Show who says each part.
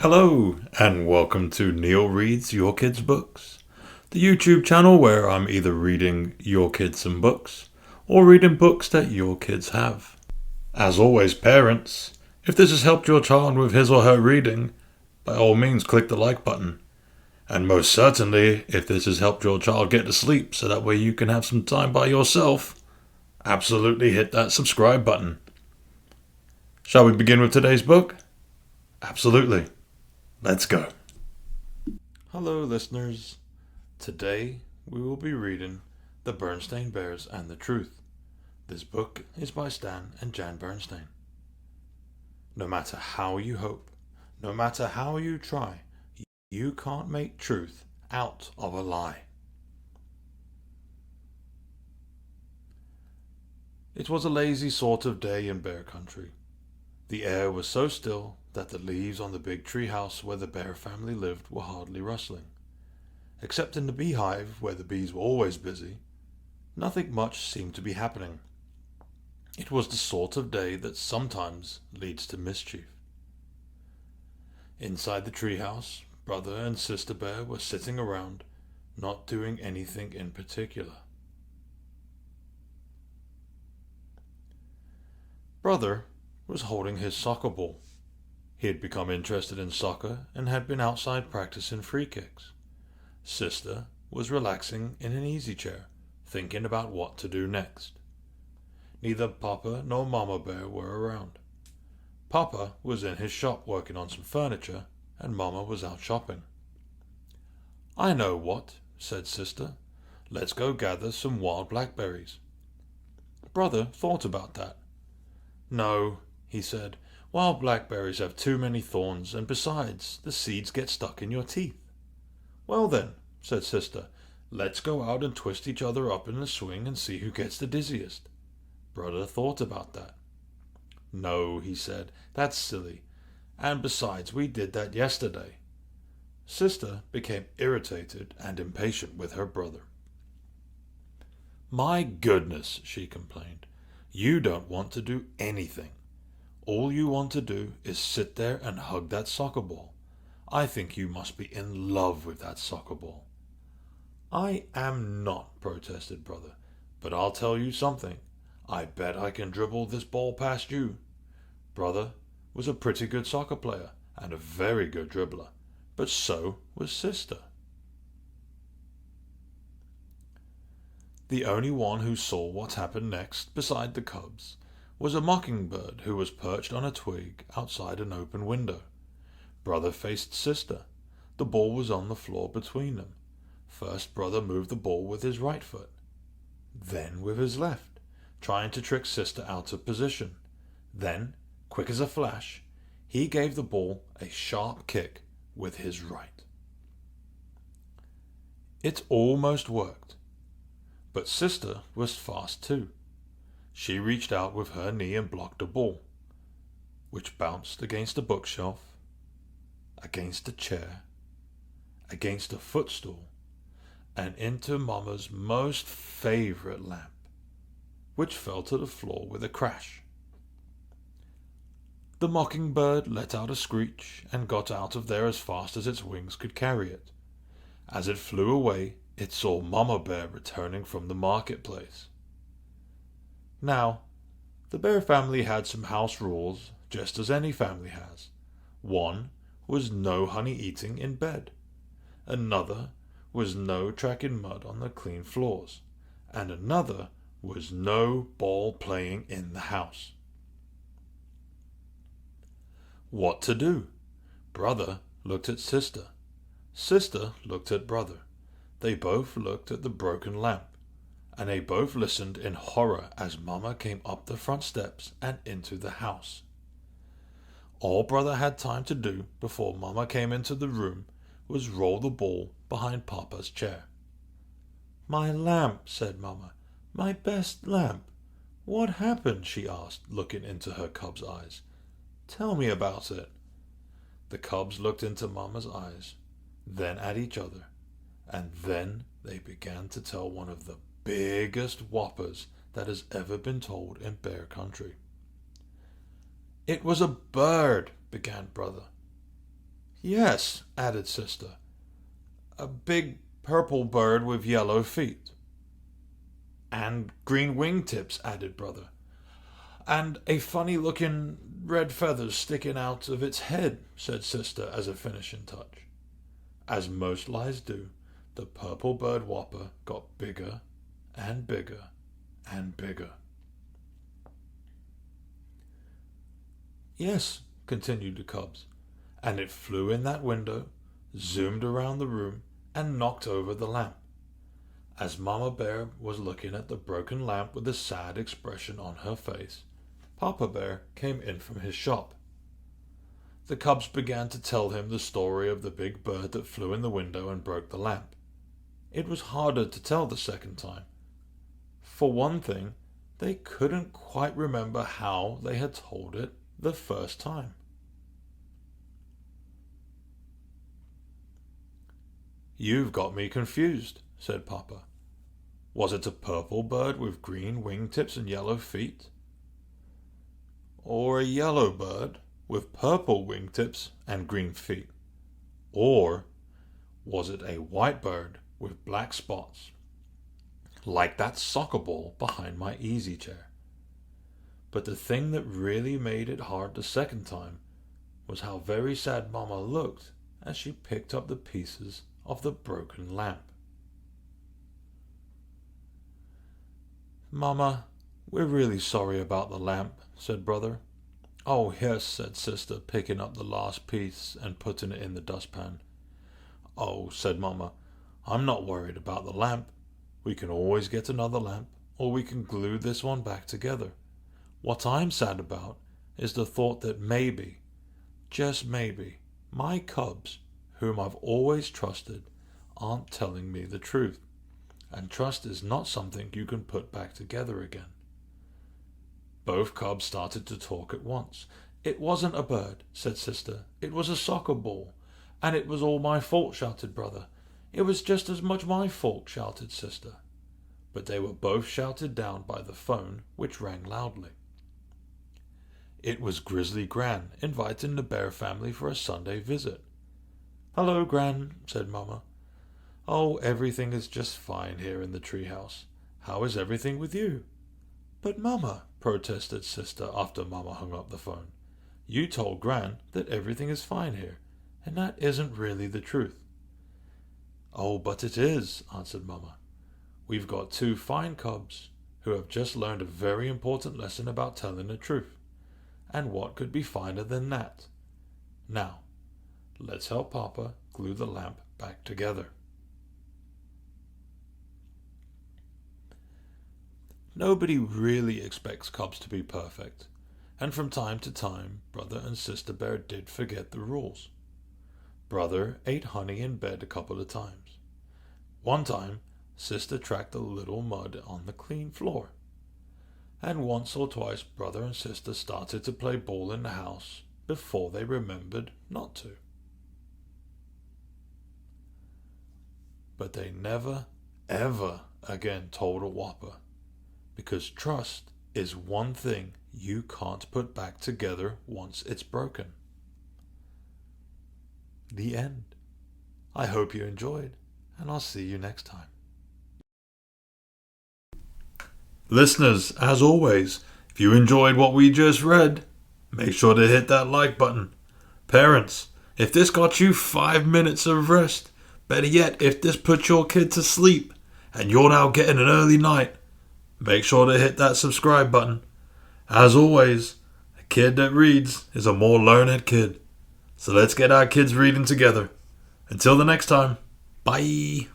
Speaker 1: Hello, and welcome to Neil Reads Your Kids' Books, the YouTube channel where I'm either reading your kids some books or reading books that your kids have. As always, parents, if this has helped your child with his or her reading, by all means click the like button. And most certainly, if this has helped your child get to sleep so that way you can have some time by yourself, absolutely hit that subscribe button. Shall we begin with today's book? Absolutely. Let's go. Hello, listeners. Today we will be reading The Berenstain Bears and the Truth. This book is by Stan and Jan Berenstain. No matter how you hope, no matter how you try, you can't make truth out of a lie. It was a lazy sort of day in bear country. The air was so still that the leaves on the big tree house where the bear family lived were hardly rustling. Except in the beehive, where the bees were always busy, nothing much seemed to be happening. It was the sort of day that sometimes leads to mischief. Inside the treehouse, brother and sister bear were sitting around, not doing anything in particular. Brother was holding his soccer ball. He had become interested in soccer and had been outside practicing free kicks. Sister was relaxing in an easy chair, thinking about what to do next. Neither Papa nor Mama Bear were around. Papa was in his shop working on some furniture, and Mama was out shopping. "I know what," said Sister. "Let's go gather some wild blackberries." Brother thought about that. "No," he said, "wild blackberries have too many thorns, and besides, the seeds get stuck in your teeth." "Well then," said Sister, "let's go out and twist each other up in a swing and see who gets the dizziest." Brother thought about that. "No," he said, "that's silly. And besides, we did that yesterday." Sister became irritated and impatient with her brother. "My goodness," she complained, "you don't want to do anything. All you want to do is sit there and hug that soccer ball. I think you must be in love with that soccer ball." "I am not," protested brother, "but I'll tell you something. I bet I can dribble this ball past you." Brother was a pretty good soccer player and a very good dribbler, but so was Sister. The only one who saw what happened next, beside the cubs, was a mockingbird who was perched on a twig outside an open window. Brother faced Sister. The ball was on the floor between them. First, brother moved the ball with his right foot, then with his left, trying to trick Sister out of position. Then, quick as a flash, he gave the ball a sharp kick with his right. It almost worked, but Sister was fast too. She reached out with her knee and blocked the ball, which bounced against a bookshelf, against a chair, against a footstool, and into Mama's most favorite lamp, which fell to the floor with a crash. The mockingbird let out a screech and got out of there as fast as its wings could carry it. As it flew away, it saw Mama Bear returning from the marketplace. Now, the bear family had some house rules, just as any family has. One was no honey eating in bed. Another was no tracking mud on the clean floors. And another was no ball playing in the house. What to do? Brother looked at Sister. Sister looked at brother. They both looked at the broken lamp, and they both listened in horror as Mama came up the front steps and into the house. All brother had time to do before Mama came into the room was roll the ball behind Papa's chair. "My lamp," said Mama. "My best lamp. What happened?" she asked, looking into her cub's eyes. "Tell me about it." The cubs looked into Mama's eyes, then at each other, and then they began to tell one of the biggest whoppers that has ever been told in bear country. "It was a bird," began brother. Yes, added Sister. A big purple bird with yellow feet. And green wingtips, added Brother. And a funny-looking red feathers sticking out of its head, said Sister as a finishing touch. As most lies do, the purple bird whopper got bigger and bigger and bigger. Yes, continued the cubs, and it flew in that window, zoomed around the room, and knocked over the lamp. As Mama Bear was looking at the broken lamp with a sad expression on her face, Papa Bear came in from his shop. The cubs began to tell him the story of the big bird that flew in the window and broke the lamp. It was harder to tell the second time. For one thing, they couldn't quite remember how they had told it the first time. You've got me confused, said Papa. Was it a purple bird with green wingtips and yellow feet? Or a yellow bird with purple wingtips and green feet? Or was it a white bird with black spots, like that soccer ball behind my easy chair? But the thing that really made it hard the second time was how very sad Mama looked as she picked up the pieces of the broken lamp. Mama, we're really sorry about the lamp, said Brother. Oh, yes, said Sister, picking up the last piece and putting it in the dustpan. Oh, said Mama, I'm not worried about the lamp. We can always get another lamp, or we can glue this one back together. What I'm sad about is the thought that maybe, just maybe, my cubs, whom I've always trusted, aren't telling me the truth. And trust is not something you can put back together again. Both cubs started to talk at once. It wasn't a bird, said Sister. It was a soccer ball. And it was all my fault, shouted Brother. It was just as much my fault, shouted Sister. But they were both shouted down by the phone, which rang loudly. It was Grizzly Gran inviting the Bear family for a Sunday visit. Hello, Gran, said Mama. Oh, everything is just fine here in the treehouse. How is everything with you? But Mama, protested Sister after Mama hung up the phone, you told Gran that everything is fine here, and that isn't really the truth. Oh, but it is, answered Mama. We've got two fine cubs who have just learned a very important lesson about telling the truth. And what could be finer than that? Now, let's help Papa glue the lamp back together. Nobody really expects cubs to be perfect, and from time to time, Brother and Sister Bear did forget the rules. Brother ate honey in bed a couple of times. One time, Sister tracked a little mud on the clean floor. And once or twice Brother and Sister started to play ball in the house before they remembered not to. But they never, ever again told a whopper, because trust is one thing you can't put back together once it's broken. The end. I hope you enjoyed, and I'll see you next time. Listeners, as always, if you enjoyed what we just read, make sure to hit that like button. Parents, if this got you 5 minutes of rest, better yet, if this put your kid to sleep and you're now getting an early night, make sure to hit that subscribe button. As always, a kid that reads is a more learned kid. So let's get our kids reading together. Until the next time, bye.